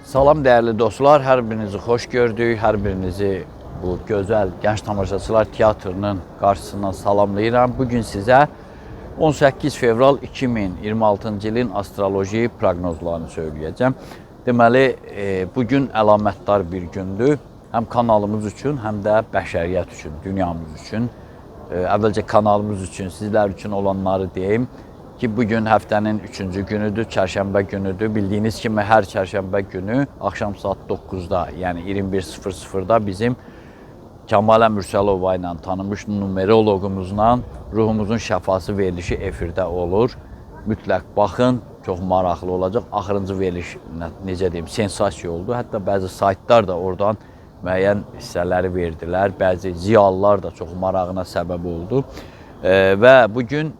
Salam dəyərli dostlar, hər birinizi xoş gördük, hər birinizi bu gözəl Gənc Tamaşaçılar Teatrının qarşısından salamlayıram. Bugün sizə 18 fevral 2026-cı ilin astroloji proqnozlarını söyləyəcəm. Deməli, bugün əlamətdar bir gündür. Həm kanalımız üçün, həm də bəşəriyyət üçün, dünyamız üçün. Əvvəlcə kanalımız üçün, sizlər üçün olanları deyim ki, bugün həftənin 3-cü günüdür, çərşənbə günüdür. Bildiyiniz kimi hər çərşənbə günü axşam saat 9-da, yəni 21:00-da bizim Kəmalə Mürsəlova ilə tanınmış numeroloqumuzla ruhumuzun şəfası verilişi efirdə olur. Mütləq baxın, çox maraqlı olacaq. Axırıncı veriliş, necə deyim, sensasiya oldu. Hətta bəzi saytlar da oradan müəyyən hissələri verdilər. Bəzi ziyalılar da çox marağına səbəb oldu. Və bugün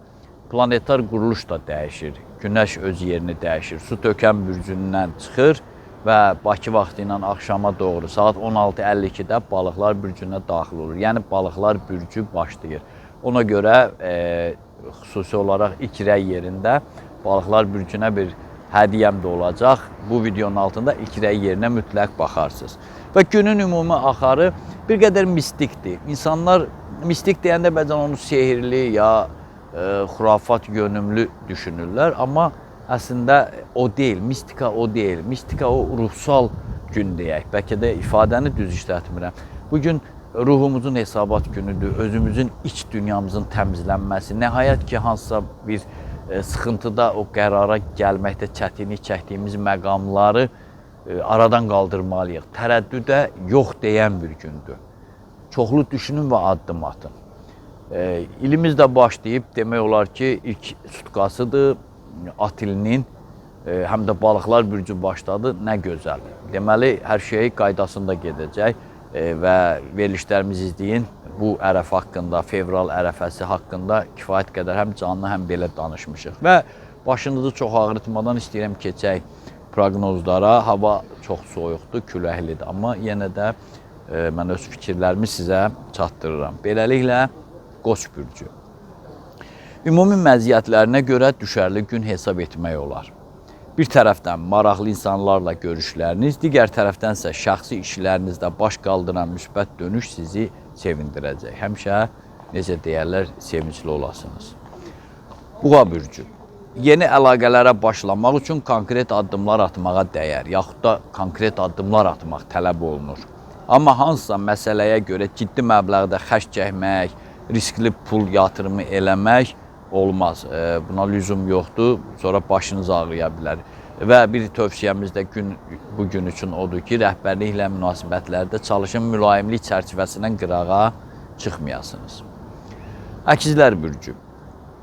planetar quruluş da dəyişir. Günəş öz yerini dəyişir. Su tökən bürcündən çıxır və Bakı vaxtı ilə axşama doğru saat 16:52-də balıqlar bürcünə daxil olur. Yəni balıqlar bürcü başlayır. Ona görə xüsusi olaraq ilk rəy yerində balıqlar bürcünə bir hədiyyəm də olacaq. Bu videonun altında ilk rəy yerinə mütləq baxarsınız. Və günün ümumi axarı bir qədər mistikdir. İnsanlar mistik deyəndə bəzən onu sehirli ya xurafat yönümlü düşünürlər, amma əslində o deyil, mistika o deyil. Mistika o ruhsal gün deyək, bəlkə də ifadəni düz işlətmirəm. Bugün ruhumuzun hesabat günüdür, özümüzün iç dünyamızın təmizlənməsi, nəhayət ki, hansısa bir sıxıntıda o qərara gəlməkdə çətinlik çəkdiyimiz məqamları aradan qaldırmalıyıq. Tərəddüdə yox deyən bir gündür. Çoxlu düşünün və addım atın. İlimiz də başlayıb, demək olar ki, ilk sutqasıdır at ilinin, həm də balıqlar bürcü başladı, nə gözəl. Deməli, hər şey qaydasında gedəcək və verilişlərimizi izləyin. Bu ərəf haqqında, fevral ərəfəsi haqqında kifayət qədər həm canlı, həm belə danışmışıq. Və başınızı çox ağrıtmadan istəyirəm keçək proqnozlara. Hava çox soyuqdur, küləklidir, amma yenə də mən öz fikirlərimi sizə çatdırıram. Beləliklə, Qoç bürcü. Ümumi məziyyətlərinə görə düşərli gün hesab etmək olar. Bir tərəfdən maraqlı insanlarla görüşləriniz, digər tərəfdənsə şəxsi işlərinizdə baş qaldıran müsbət dönüş sizi sevindirəcək. Həmişə, necə deyərlər, sevincli olasınız. Buğa bürcü. Yeni əlaqələrə başlamaq üçün konkret addımlar atmağa dəyər, yaxud da konkret addımlar atmaq tələb olunur. Amma hansısa məsələyə görə ciddi məbləğdə xərc çəkmək, riskli pul yatırımı eləmək olmaz. Buna lüzum yoxdur, sonra başınız ağrıya bilər. Və bir tövsiyəmiz də bu gün üçün odur ki, rəhbərliklə münasibətlərdə çalışın, mülayimlik çərçivəsindən qırağa çıxmayasınız. Əkizlər bürcü.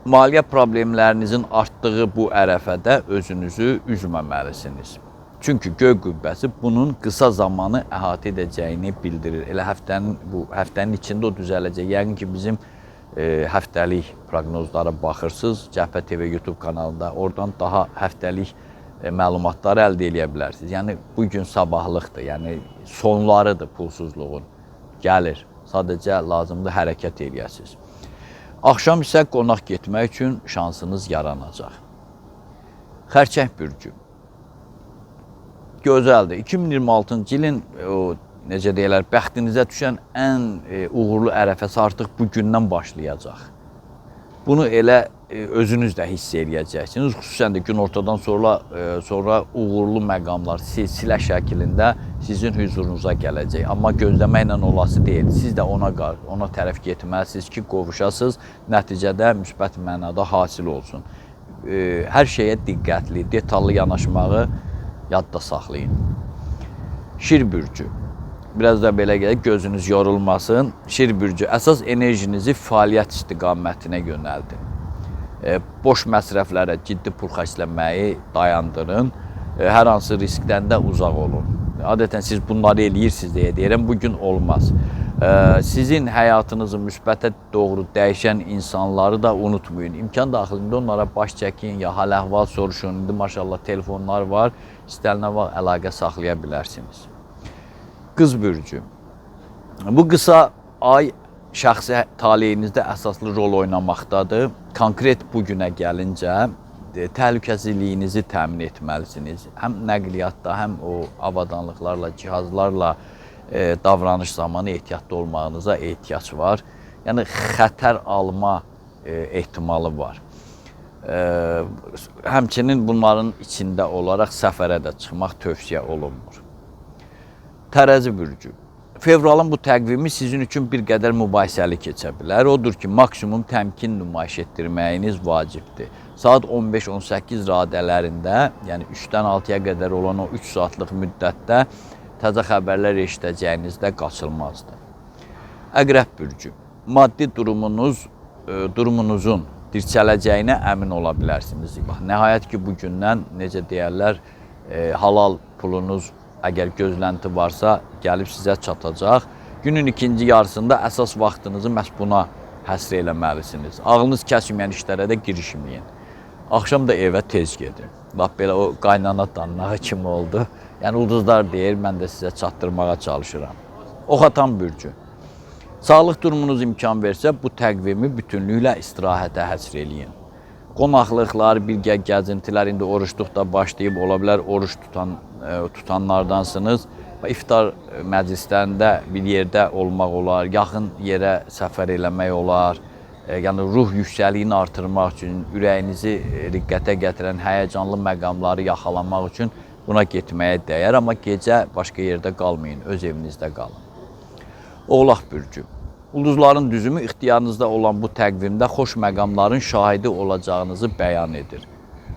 Maliyyə problemlərinizin artdığı bu ərəfədə özünüzü üzməməlisiniz. Çünki göy qübbəsi bunun qısa zamanı əhatə edəcəyini bildirir. Elə həftənin içində o düzələcək. Yəqin ki, bizim həftəlik proqnozlara baxırsınız, Cəbhə TV YouTube kanalında. Oradan daha həftəlik məlumatları əldə edə bilərsiniz. Yəni, bugün sabahlıqdır, yəni sonlarıdır pulsuzluğun. Gəlir, sadəcə lazımdır hərəkət edəsiniz. Axşam isə qonaq getmək üçün şansınız yaranacaq. Xərçəng bürcü. Gözəldir. 2026-cı ilin necə deyirlər, bəxtinizə düşən ən uğurlu ərəfəsi artıq bu gündən başlayacaq. Bunu elə özünüz də hiss edəcəksiniz. Xüsusən də gün ortadan sonra uğurlu məqamlar silsilə şəklində sizin hüzurunuza gələcək. Amma gözləməklə olası deyil. Siz də ona tərəf getməlisiniz ki, qovuşasınız, nəticədə müsbət mənada hasil olsun. Hər şeyə diqqətli, detallı yanaşmağı yadda saxlayın. Şir bürcü. Biraz da belə gəlir, gözünüz yorulmasın. Şir bürcü, əsas enerjinizi fəaliyyət istiqamətinə yönəldin. Boş məsrəflərə ciddi pul xərcləməyi dayandırın. Hər hansı riskdən də uzaq olun. Adətən siz bunları eləyirsiniz deyə deyirəm, bugün olmaz. Sizin həyatınızı müsbətə doğru dəyişən insanları da unutmayın. İmkan daxilində onlara baş çəkin, ya hal-əhval soruşun. İndi maşallah telefonlar var, istənilən vaxt əlaqə saxlaya bilərsiniz. Qız bürcü. Bu qısa ay şəxsi taleyinizdə əsaslı rol oynamaqdadır. Konkret bugünə gəlincə, təhlükəsizliyinizi təmin etməlisiniz. Həm nəqliyyatda, həm o avadanlıqlarla, cihazlarla davranış zamanı ehtiyatlı olmağınıza ehtiyac var. Yəni xətər alma ehtimalı var. Həmçinin bunların içində olaraq səfərə də çıxmaq tövsiyə olunmur. Tərəzi bürcü. Fevralın bu təqvimi sizin üçün bir qədər mübahisəli keçə bilər. Odur ki, maksimum təmkin nümayiş etdirməyiniz vacibdir. Saat 15-18 radələrində, yəni 3-dən 6-ya qədər olan o 3 saatlıq müddətdə təzə xəbərlər eşidəcəyiniz də qaçılmazdır. Əqrəb bürcü. Maddi durumunuzun dirçələcəyinə əmin ola bilərsiniz. Nəhayət ki, bugündən, necə deyərlər, halal pulunuz əgər gözlənti varsa, gəlib sizə çatacaq. Günün ikinci yarısında əsas vaxtınızı məhz buna həsr eləməlisiniz. Ağlınız kəsməyən işlərə də girişməyin. Axşam da evə tez gedin. Bax, belə o qaynana danlağı kimi oldu. Yəni, ulduzlar deyir, mən də sizə çatdırmağa çalışıram. Oxatan bürcü. Sağlıq durumunuz imkan versə, bu təqvimi bütünlüklə istirahətə həsr eləyin. Qonaqlıqlar, birgə gəzintilər, indi oruçluqda başlayıb ola bilər, oruç tutanlardansınız. İftar məclislərində bir yerdə olmaq olar, yaxın yerə səfər eləmək olar. Yəni, ruh yüksəliyini artırmaq üçün, ürəyinizi riqqətə gətirən həyəcanlı məqamları yaxalamaq üçün buna getməyə dəyər. Amma gecə başqa yerdə qalmayın, öz evinizdə qalın. Oğlaq bürcü. Ulduzların düzümü ixtiyarınızda olan bu təqvimdə xoş məqamların şahidi olacağınızı bəyan edir.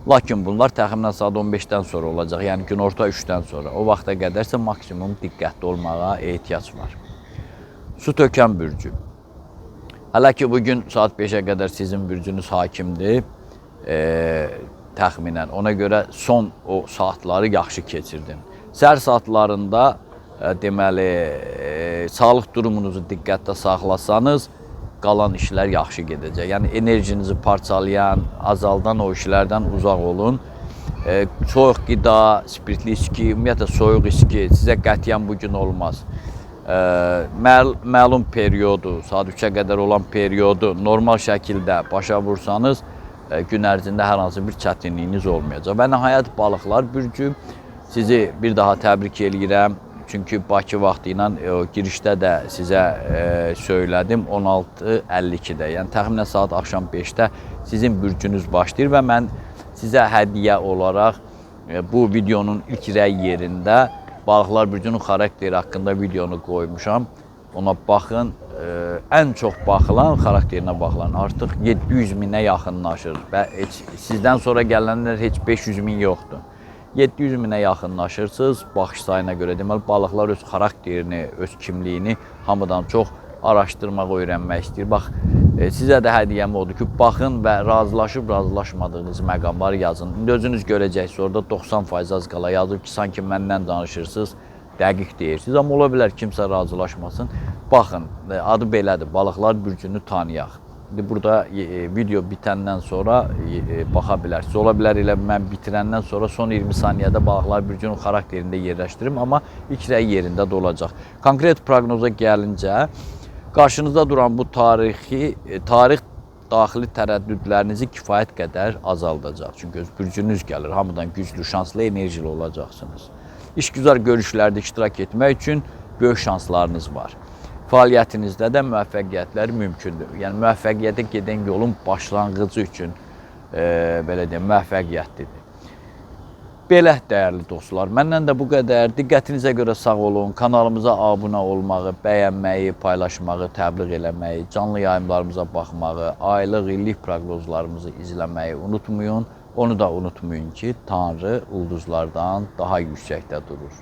Lakin bunlar təxminən saat 15-dən sonra olacaq, yəni günorta 3-dən sonra. O vaxta qədərsə maksimum diqqətli olmağa ehtiyac var. Su tökən bürcü. Hələ ki, bugün saat 5-ə qədər sizin bürcünüz hakimdir, təxminən. Ona görə son o saatları yaxşı keçirdin. Səhər saatlarında deməli, sağlıq durumunuzu diqqətdə saxlasanız, qalan işlər yaxşı gedəcək. Yəni, enerjinizi parçalayan, azaldan o işlərdən uzaq olun. Soyuq qida, spirtli içki, ümumiyyətlə soyuq içki sizə qətiyyən bugün olmaz. Məlum periodu, saat 3-ə qədər olan periodu normal şəkildə başa vursanız, gün ərzində hər hansı bir çətinliyiniz olmayacaq. Və nəhayət balıqlar bürcü, sizi bir daha təbrik eləyirəm. Çünki Bakı vaxtı ilə girişdə də sizə söylədim 16:52-də. Yəni təxminən saat axşam 5-də sizin bürcünüz başlayır və mən sizə hədiyyə olaraq bu videonun ilk rəy yerində balıqlar bürcünün xarakteri haqqında videonu qoymuşam. Ona baxın. Ən çox baxılan xarakterinə baxılan artıq 700 minə yaxınlaşır və sizdən sonra gələnlər heç 500 min yoxdur. 700 minə yaxınlaşırsınız, baxış sayına görə. Deməli, balıqlar öz xarakterini, öz kimliyini hamıdan çox araşdırmaq, öyrənmək istəyir. Bax, sizə də hədiyyəm odur ki, baxın və razılaşıb, razılaşmadığınız məqamları yazın. İndi özünüz görəcəksiniz, orada 90% az qala yazıb ki, sanki məndən danışırsınız, dəqiq deyirsiniz. Amma ola bilər kimsə razılaşmasın. Baxın, adı belədir, balıqlar bürcünü tanıyaq. İndi burada video bitəndən sonra baxa bilərsiniz. Ola bilər elə mən bitirəndən sonra son 20 saniyədə balıqlar bürcünün xarakterində yerləşdirim, amma ilk rəy yerində də olacaq. Konkret proqnoza gəlincə, qarşınızda duran bu tarix daxili tərəddüdlərinizi kifayət qədər azaldacaq. Çünki öz bürcünüz gəlir, hamıdan güclü, şanslı, enerjili olacaqsınız. İşgüzar görüşlərdə iştirak etmək üçün böyük şanslarınız var. Fəaliyyətinizdə də müvəffəqiyyətlər mümkündür. Yəni, müvəffəqiyyətə gedən yolun başlanğıcı üçün belə deyim, müvəffəqiyyətlidir. Belə, dəyərli dostlar, məndən də bu qədər. Diqqətinizə görə sağ olun. Kanalımıza abunə olmağı, bəyənməyi, paylaşmağı, təbliğ eləməyi, canlı yayımlarımıza baxmağı, aylıq, illik proqnozlarımızı izləməyi unutmayın. Onu da unutmayın ki, Tanrı ulduzlardan daha yüksəkdə durur.